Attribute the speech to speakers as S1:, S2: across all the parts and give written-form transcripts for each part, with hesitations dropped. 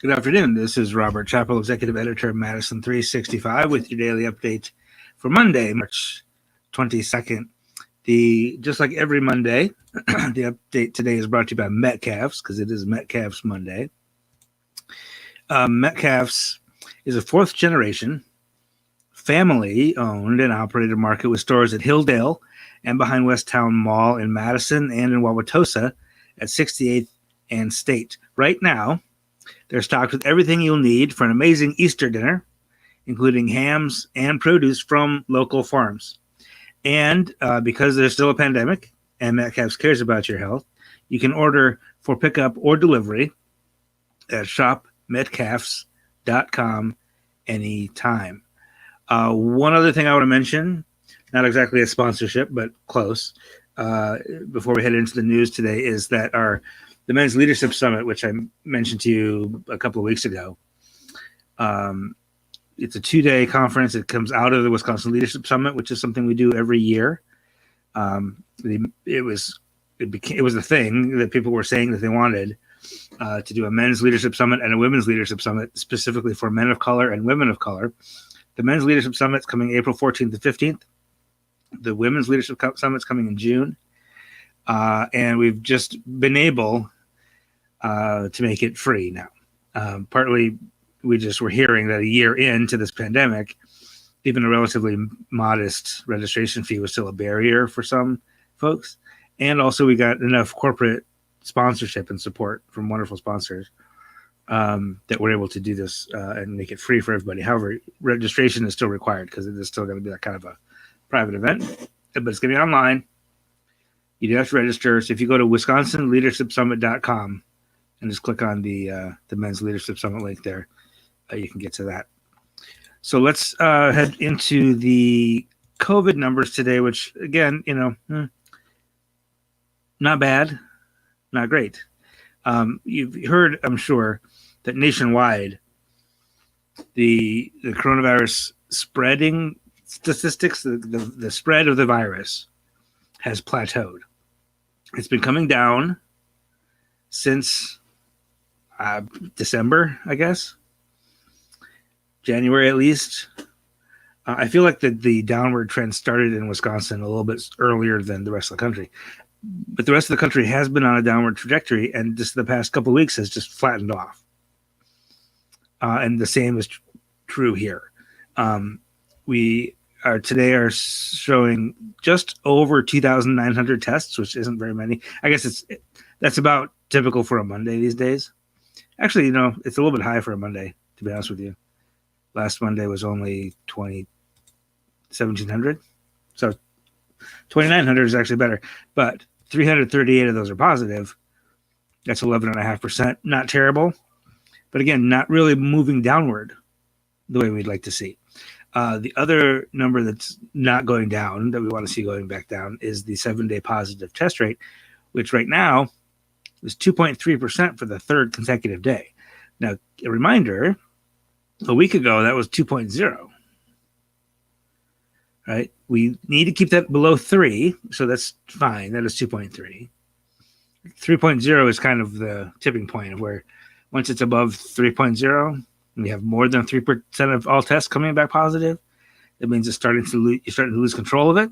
S1: Good afternoon. This is Robert Chappell, Executive Editor of Madison365 with your daily update for Monday, March 22nd. Just like every Monday, the update today is brought to you by Metcalf's because it is Metcalf's Monday. Metcalf's is a fourth generation, family owned and operated market with stores at Hilldale and behind West Town Mall in Madison and in Wauwatosa at 68th and State. Right now, they're stocked with everything you'll need for an amazing Easter dinner, including hams and produce from local farms. And because there's still a pandemic and Metcalf's cares about your health, you can order for pickup or delivery at shopmetcalfs.com anytime. One other thing I want to mention, not exactly a sponsorship, but close, before we head into the news today, is that the Men's Leadership Summit, which I mentioned to you a couple of weeks ago, it's a 2-day conference. It comes out of the Wisconsin Leadership Summit, which is something we do every year. It was a thing that people were saying that they wanted to do a Men's Leadership Summit and a Women's Leadership Summit specifically for men of color and women of color. The Men's Leadership Summit is coming April 14th to 15th. The Women's Leadership Summit is coming in June. And we've just been able to make it free now. Partly, we just were hearing that a year into this pandemic, even a relatively modest registration fee was still a barrier for some folks. And also, we got enough corporate sponsorship and support from wonderful sponsors that we're able to do this and make it free for everybody. However, registration is still required because it is still going to be that kind of a private event, but it's going to be online. You do have to register. So if you go to wisconsinleadershipsummit.com and just click on the Men's Leadership Summit link there, you can get to that. So let's head into the COVID numbers today, which again, not bad, not great. You've heard, I'm sure, that nationwide, the coronavirus spreading statistics, the spread of the virus has plateaued. It's been coming down since December, I guess. January, at least. I feel like the downward trend started in Wisconsin a little bit earlier than the rest of the country. But the rest of the country has been on a downward trajectory, and just the past couple of weeks has just flattened off. And the same is true here. We today are showing just over 2,900 tests, which isn't very many. I guess that's about typical for a Monday these days. Actually, it's a little bit high for a Monday, to be honest with you. Last Monday was only 1,700. So 2,900 is actually better. But 338 of those are positive. That's 11.5%. Not terrible. But again, not really moving downward the way we'd like to see. The other number that's not going down, that we want to see going back down, is the 7-day positive test rate, which right now is 2.3% for the third consecutive day. Now, a reminder, a week ago, that was 2.0. Right? We need to keep that below 3, so that's fine. That is 2.3. 3.0 is kind of the tipping point of where once it's above 3.0, and we have more than 3% of all tests coming back positive, it means you're starting to lose control of it.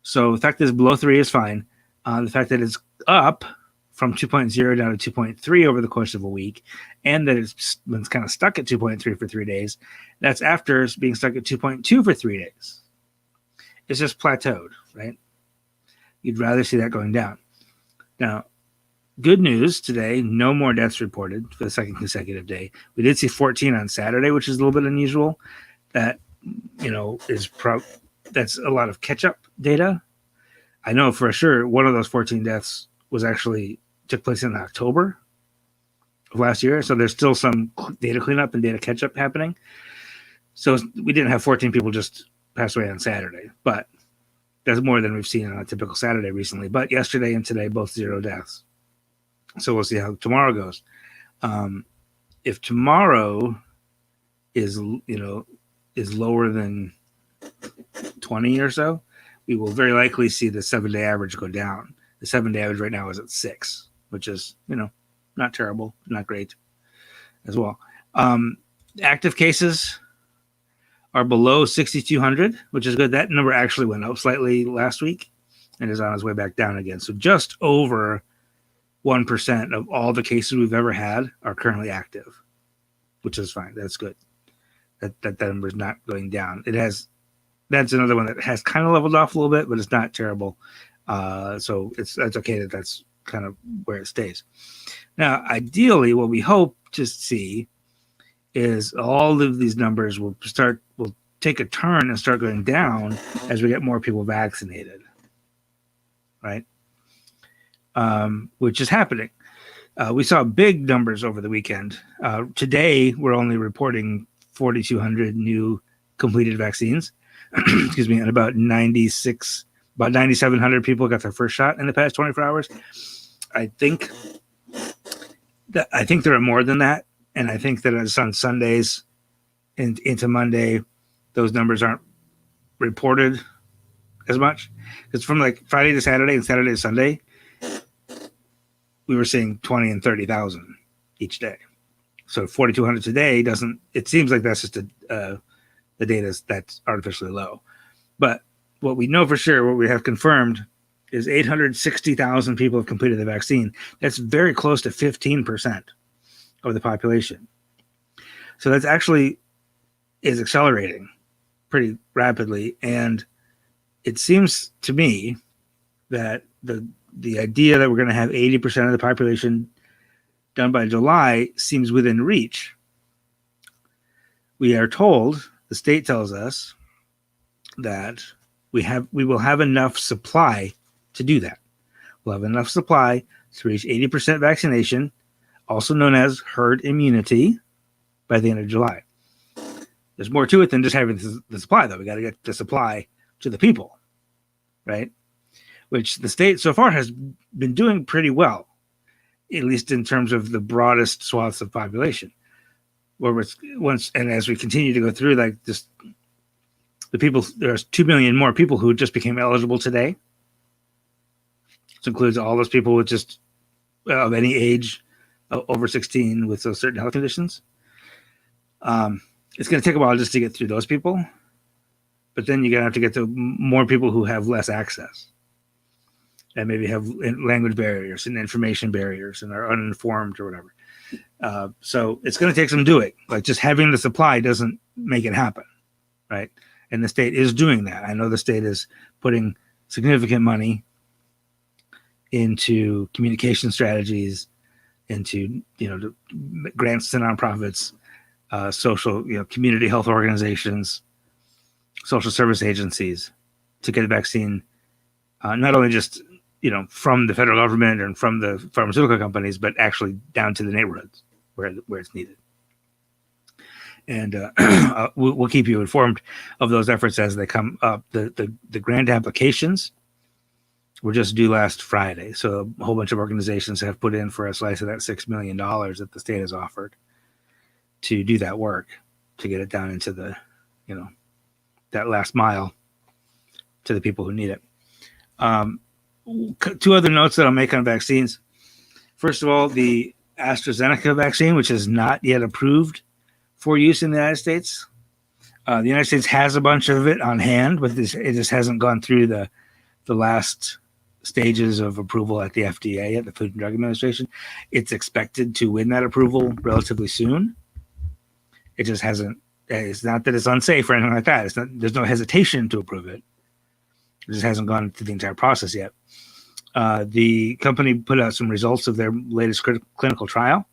S1: So the fact that it's below 3 is fine. The fact that it's up from 2.0 down to 2.3 over the course of a week, and that it's been kind of stuck at 2.3 for 3 days, that's after being stuck at 2.2 for 3 days. It's just plateaued, right? You'd rather see that going down. Now, good news today, no more deaths reported for the second consecutive day. We did see 14 on Saturday, which is a little bit unusual. That, that's a lot of catch-up data. I know for sure one of those 14 deaths took place in October of last year. So there's still some data cleanup and data catch-up happening. So we didn't have 14 people just pass away on Saturday, but that's more than we've seen on a typical Saturday recently. But yesterday and today, both 0 deaths. So we'll see how tomorrow goes. If tomorrow is lower than 20 or so, we will very likely see the 7-day average go down. The 7-day average right now is at 6, which is, not terrible, not great. as well. Active cases are below 6,200, which is good. That number actually went up slightly last week and is on its way back down again. So just over 1% of all the cases we've ever had are currently active, which is fine. That's good. That number is not going down. That's another one that has kind of leveled off a little bit, but it's not terrible. So that's okay that's kind of where it stays. Now, ideally, what we hope to see is all of these numbers will take a turn and start going down as we get more people vaccinated, right? Which is happening. We saw big numbers over the weekend. Today, we're only reporting 4,200 new completed vaccines. Excuse me, and about 9,700 people got their first shot in the past 24 hours. I think there are more than that, and I think that it's on Sundays and into Monday, those numbers aren't reported as much. Because from like Friday to Saturday and Saturday to Sunday, we were seeing 20 and 30,000 each day. So 4,200 today doesn't. It seems like that's just the data that's artificially low. But what we know for sure, what we have confirmed, is 860,000 people have completed the vaccine. That's very close to 15% of the population. So that's actually is accelerating pretty rapidly. And it seems to me that the idea that we're going to have 80% of the population done by July seems within reach. We are told, the state tells us, that we will have enough supply to do that. We'll have enough supply to reach 80% vaccination, also known as herd immunity, by the end of July. There's more to it than just having the supply, though. We got to get the supply to the people, right? Which the state so far has been doing pretty well, at least in terms of the broadest swaths of population. And as we continue to go through, like this, there's 2 million more people who just became eligible today. This includes all those people with just of any age over 16 with those certain health conditions. It's going to take a while just to get through those people, but then you're going to have to get to more people who have less access and maybe have language barriers and information barriers and are uninformed or whatever. So it's going to take some doing. Like just having the supply doesn't make it happen, right? And the state is doing that. I know the state is putting significant money into communication strategies, into grants to nonprofits, social, community health organizations, social service agencies, to get a vaccine, not only just from the federal government and from the pharmaceutical companies, but actually down to the neighborhoods where it's needed. And we'll keep you informed of those efforts as they come up. The grant applications were just due last Friday, so a whole bunch of organizations have put in for a slice of that $6 million that the state has offered to do that work, to get it down into the, that last mile to the people who need it. Two other notes that I'll make on vaccines. First of all, the Astrazeneca vaccine, which is not yet approved for use in the United States. The United States has a bunch of it on hand, but it just hasn't gone through the last stages of approval at the FDA, at the Food and Drug Administration. It's expected to win that approval relatively soon. It just hasn't. It's not that it's unsafe or anything like that. There's no hesitation to approve it. It just hasn't gone through the entire process yet. The company put out some results of their latest clinical trial.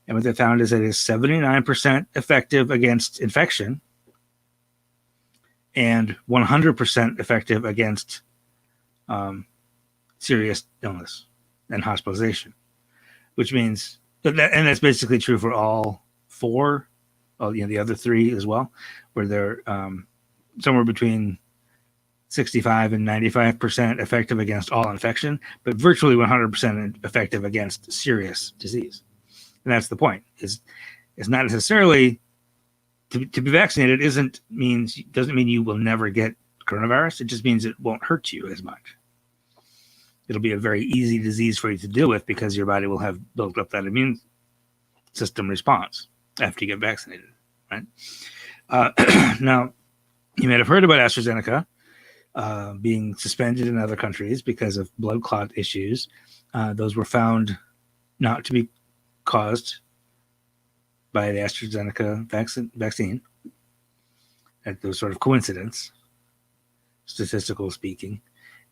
S1: And what they found is that it is 79% effective against infection and 100% effective against serious illness and hospitalization, which means, and that's basically true for all four, the other three as well, where they're somewhere between 65 and 95% effective against all infection, but virtually 100% effective against serious disease. And that's the point. It's not necessarily to be vaccinated doesn't mean you will never get coronavirus. It just means it won't hurt you as much. It'll be a very easy disease for you to deal with because your body will have built up that immune system response, after you get vaccinated, right? Now, you may have heard about AstraZeneca being suspended in other countries because of blood clot issues. Those were found not to be caused by the AstraZeneca vaccine. That was sort of coincidence, statistical speaking.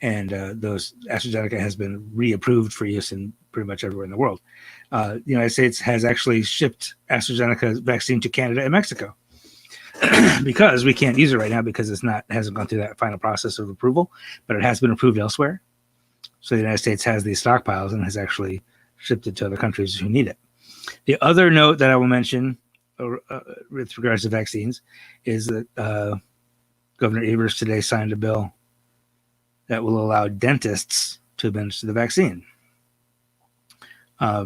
S1: And those AstraZeneca has been reapproved for use in pretty much everywhere in the world. The United States has actually shipped AstraZeneca vaccine to Canada and Mexico because we can't use it right now because hasn't gone through that final process of approval, but it has been approved elsewhere. So the United States has these stockpiles and has actually shipped it to other countries who need it. The other note that I will mention with regards to vaccines is that Governor Evers today signed a bill that will allow dentists to administer the vaccine.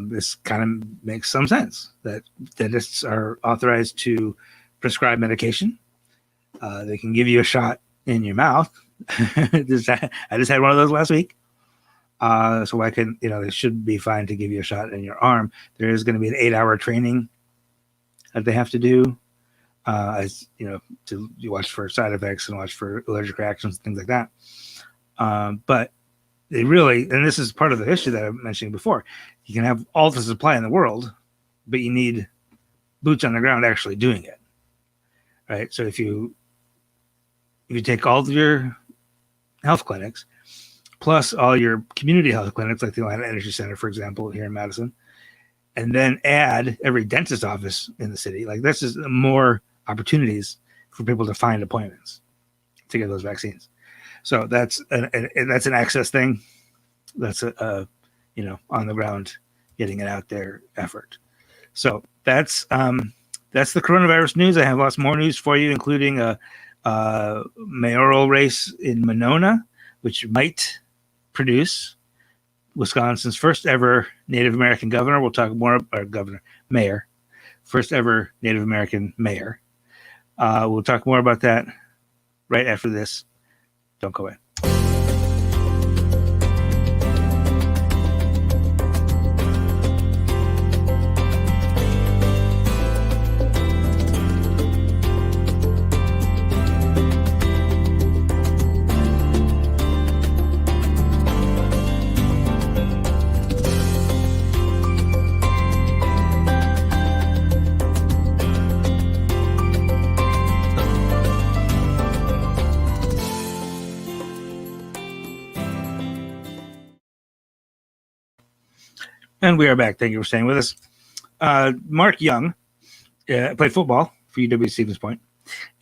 S1: This kind of makes some sense that dentists are authorized to prescribe medication. They can give you a shot in your mouth. I just had one of those last week. So I can, they should be fine to give you a shot in your arm. There is going to be an 8-hour training that they have to do, to watch for side effects and watch for allergic reactions and things like that. But they really, and this is part of the issue that I mentioned before, you can have all the supply in the world, but you need boots on the ground actually doing it, right? So if you take all of your health clinics, plus all your community health clinics, like the Atlanta Energy Center, for example, here in Madison, and then add every dentist office in the city, like this is more opportunities for people to find appointments to get those vaccines. So that's an access thing. That's a on the ground, getting it out there effort. So that's the coronavirus news. I have lots more news for you, including a mayoral race in Monona, which might produce Wisconsin's first ever Native American governor. We'll talk more about mayor, first ever Native American mayor. We'll talk more about that right after this. Don't go away. And we are back. Thank you for staying with us. Mark Young played football for UW Stevens Point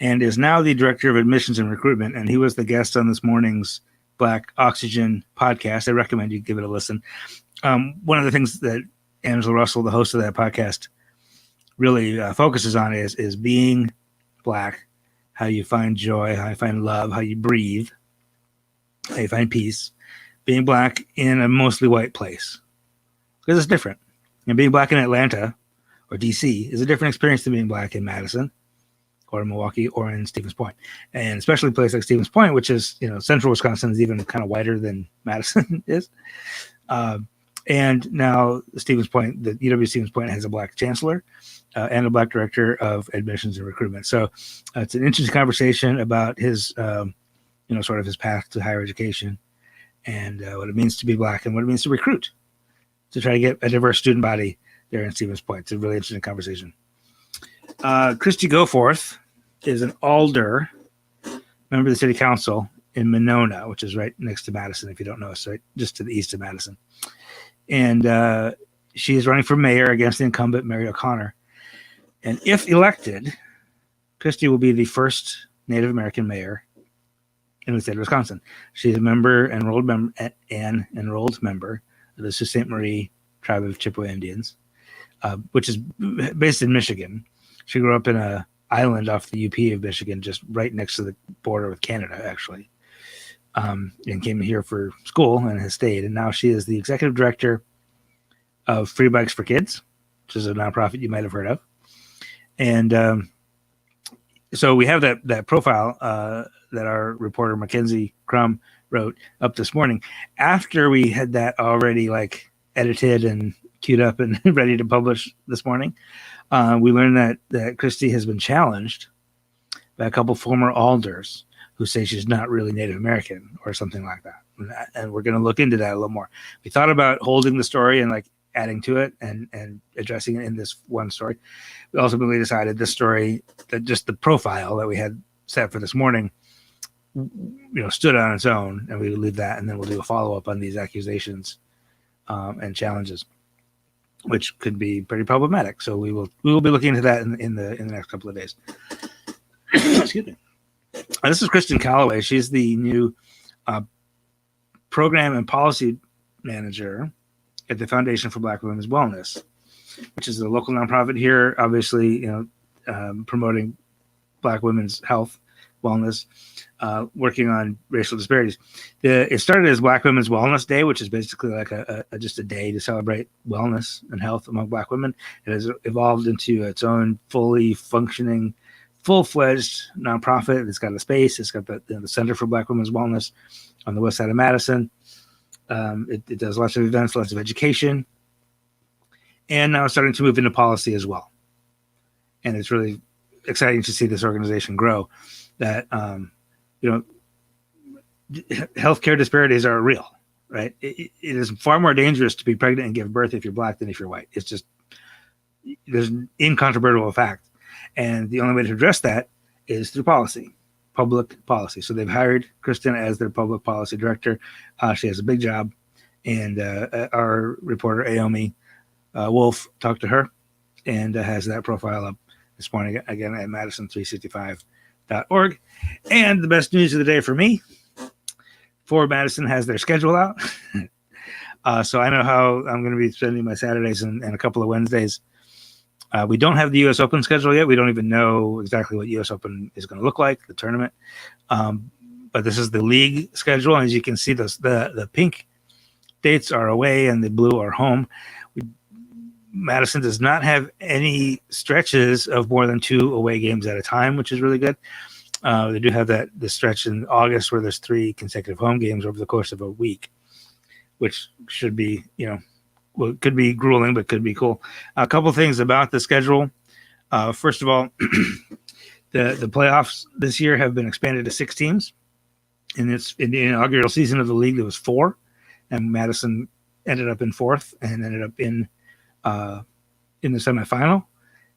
S1: and is now the director of admissions and recruitment. And he was the guest on this morning's Black Oxygen podcast. I recommend you give it a listen. One of the things that Angela Russell, the host of that podcast, really focuses on is being Black, how you find joy, how you find love, how you breathe, how you find peace, being Black in a mostly white place. Because it's different. And being Black in Atlanta or DC is a different experience than being Black in Madison or Milwaukee or in Stevens Point. And especially a place like Stevens Point, which is, central Wisconsin is even kind of whiter than Madison is. And now Stevens Point, the UW Stevens Point has a Black chancellor and a Black director of admissions and recruitment. So it's an interesting conversation about his, sort of his path to higher education and what it means to be Black and what it means to recruit, to try to get a diverse student body there in Stevens Point. It's a really interesting conversation. Christy Goforth is an alder, member of the city council in Monona, which is right next to Madison, if you don't know, it's right just to the east of Madison. And she is running for mayor against the incumbent Mary O'Connor. And if elected, Christy will be the first Native American mayor in the state of Wisconsin. She's an enrolled member of the Sault Ste. Marie tribe of Chippewa Indians, which is based in Michigan. She grew up in an island off the UP of Michigan, just right next to the border with Canada, actually, and came here for school and has stayed. And now she is the executive director of Free Bikes for Kids, which is a nonprofit you might have heard of. And so we have that profile that our reporter Mackenzie Crum wrote up this morning. After we had that already edited and queued up and ready to publish this morning. We learned that Christie has been challenged by a couple former alders who say she's not really Native American or something like that. And we're going to look into that a little more. We thought about holding the story and like adding to it and addressing it in this one story. We ultimately decided this story, that just the profile that we had set for this morning, stood on its own, and we would leave that, and then we'll do a follow-up on these accusations and challenges, which could be pretty problematic. So we will be looking into that in the next couple of days. Excuse me. This is Kristen Calloway. She's the new program and policy manager at the Foundation for Black Women's Wellness, which is a local nonprofit here, obviously, promoting Black women's health, wellness, working on racial disparities. It started as Black Women's Wellness Day, which is basically like just a day to celebrate wellness and health among Black women. It has evolved into its own fully functioning, full-fledged nonprofit. It's got a space. It's got the Center for Black Women's Wellness on the west side of Madison. It does lots of events, lots of education, and now it's starting to move into policy as well. And it's really exciting to see this organization grow. That healthcare disparities are real, right? It is far more dangerous to be pregnant and give birth if you're Black than if you're white. It's just, there's an incontrovertible fact. And the only way to address that is through policy, public policy. So they've hired Kristen as their public policy director. She has a big job. And our reporter, Aomi Wolf, talked to her and has that profile up this morning, again, at Madison365.org. And the best news of the day for me, Forward Madison has their schedule out. So I know how I'm going to be spending my Saturdays and a couple of Wednesdays. We don't have the U.S. Open schedule yet. We don't even know exactly what U.S. Open is going to look like, the tournament. But this is the league schedule. And as you can see, the pink dates are away and the blue are home. Madison does not have any stretches of more than 2 away games at a time, which is really good. They do have the stretch in August where there's 3 consecutive home games over the course of a week, which should be, it could be grueling, but could be cool. A couple things about the schedule. First of all, the playoffs this year have been expanded to 6 teams. In the inaugural season of the league, there was 4, and Madison ended up in 4th and ended up in the semifinal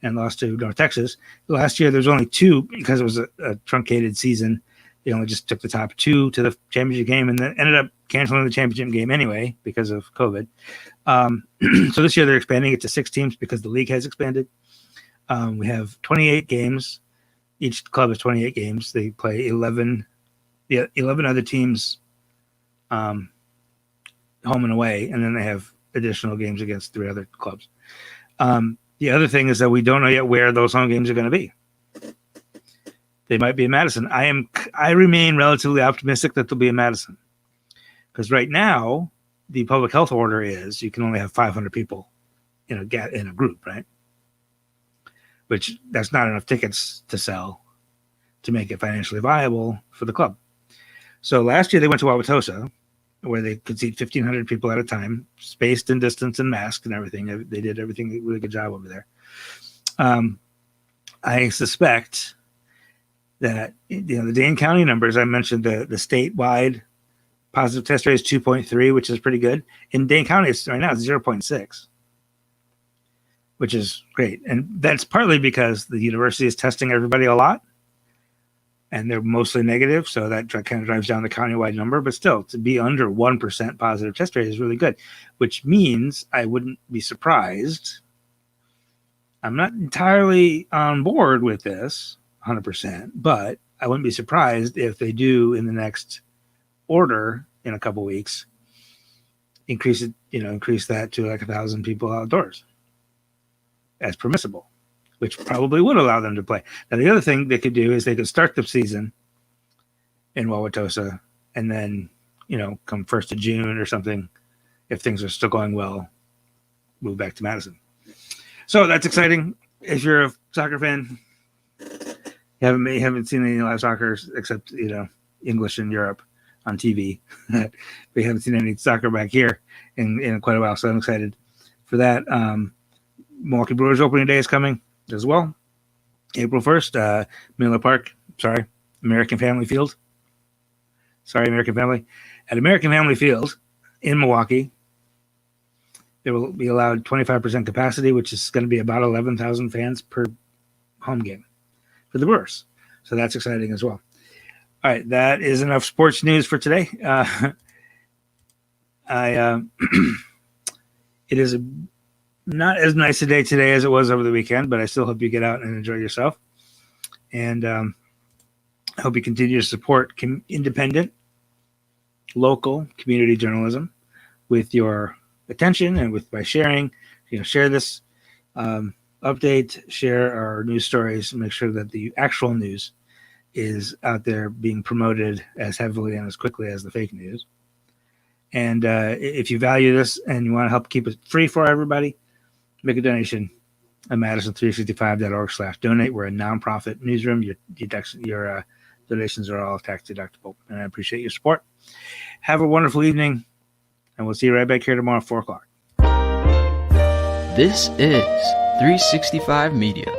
S1: and lost to North Texas. Last year, there was only 2 because it was a truncated season. They only just took the top 2 to the championship game and then ended up canceling the championship game anyway because of COVID. So this year they're expanding it to 6 teams because the league has expanded. We have 28 games. Each club has 28 games. They play 11 other teams home and away, and then they have additional games against 3 other clubs. The other thing is that we don't know yet where those home games are going to be. They might be in Madison. I remain relatively optimistic that they'll be in Madison, because right now the public health order is you can only have 500 people in a group, right? Which that's not enough tickets to sell to make it financially viable for the club. So last year they went to Wauwatosa, where they could seat 1,500 people at a time, spaced and distanced and masked and everything. They did everything a really good job over there. I suspect that the Dane County numbers, I mentioned the statewide positive test rate is 2.3, which is pretty good. In Dane County, right now it's 0.6, which is great. And that's partly because the university is testing everybody a lot, and they're mostly negative, so that kind of drives down the countywide number. But still, to be under 1% positive test rate is really good, which means I wouldn't be surprised. I'm not entirely on board with this 100%, but I wouldn't be surprised if they do in the next order in a couple weeks increase that to like 1,000 people outdoors as permissible, which probably would allow them to play. Now, the other thing they could do is they could start the season in Wauwatosa and then, come 1st of June or something, if things are still going well, move back to Madison. So that's exciting. If you're a soccer fan, you haven't seen any live soccer except, English in Europe on TV. We haven't seen any soccer back here in quite a while, so I'm excited. for that. Milwaukee Brewers opening day is coming as well. April 1st, American Family Field. American Family. At American Family Field in Milwaukee, there will be allowed 25% capacity, which is going to be about 11,000 fans per home game for the Brewers. So that's exciting as well. All right, that is enough sports news for today. It is not as nice a day today as it was over the weekend, but I still hope you get out and enjoy yourself. And I hope you continue to support independent, local community journalism with your attention and by sharing. Share this update, share our news stories, and make sure that the actual news is out there being promoted as heavily and as quickly as the fake news. And if you value this and you want to help keep it free for everybody, make a donation at Madison365.org/donate. We're a nonprofit newsroom. Your donations are all tax deductible, and I appreciate your support. Have a wonderful evening, and we'll see you right back here tomorrow at 4 o'clock.
S2: This is 365 Media.